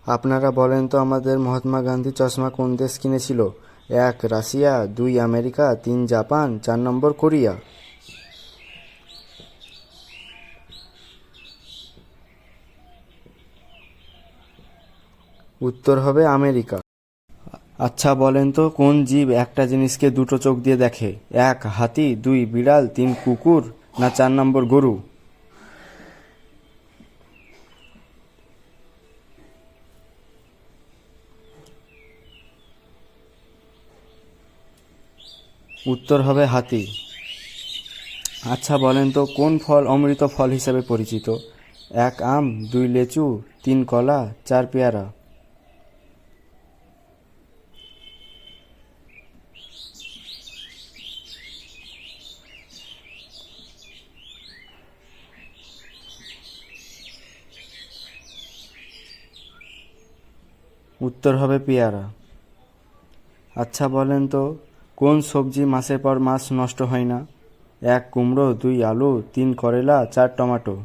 আপনারা বলেন তো আমাদের মহাত্মা গান্ধী চশমা কোন দেশ কিনেছিল? 1 রাশিয়া, 2 আমেরিকা, 3 জাপান, 4 নম্বর কোরিয়া। উত্তর হবে আমেরিকা। আচ্ছা বলেন তো কোন জীব একটা জিনিসকে দুটো চোখ দিয়ে দেখে? 1 হাতি, 2 বিড়াল, 3 কুকুর, না 4 নম্বর গরু? উত্তর হবে হাতি। আচ্ছা বলেন তো কোন ফল অমৃত ফল হিসেবে পরিচিত? 1 আম, 2 লেচু, 3 কলা, 4 পেয়ারা। উত্তর হবে পেয়ারা। আচ্ছা বলেন তো কোন সবজি মাসের পর মাস নষ্ট হয় না? 1 কুমড়ো, 2 আলু, 3 করেলা, 4 টমেটো।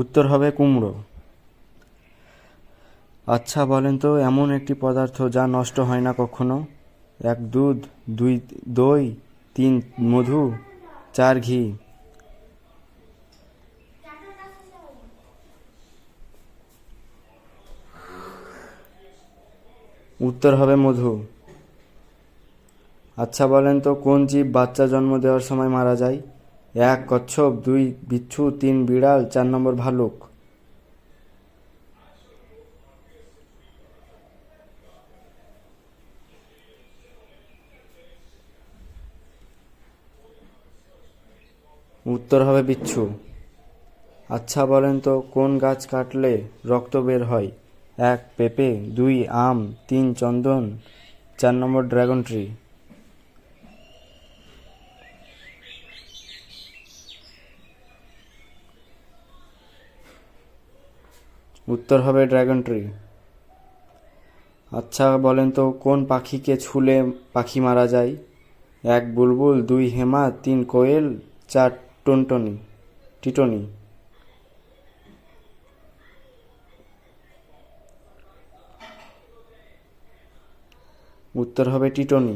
উত্তর হবে কুমড়ো। আচ্ছা বলেন তো এমন একটি পদার্থ যা নষ্ট হয় না কখনো? 1 দুধ, 2 দই, 3 মধু, 4 ঘি। উত্তর হবে মধু। আচ্ছা বলেন তো কোন জীব বাচ্চা জন্ম দেওয়ার সময় মারা যায়? 1 কচ্ছপ, 2 বিচ্ছু, 3 বিড়াল, 4 নম্বর ভালুক। উত্তর হবে বিচ্ছু। আচ্ছা বলেন তো কোন গাছ কাটলে রক্ত বের হয়? 1 পেঁপে, 2 আম, 3 চন্দন, 4 নম্বর ড্রাগন ট্রি। উত্তর হবে ড্রাগন ট্রি। আচ্ছা বলেন তো কোন পাখিকে ছুঁলে পাখি মারা যায়? 1 বুলবুল, 2 হেমা, 3 কোয়েল, 4 টুনটুনি টিটনি। উত্তর হবে টিটনি।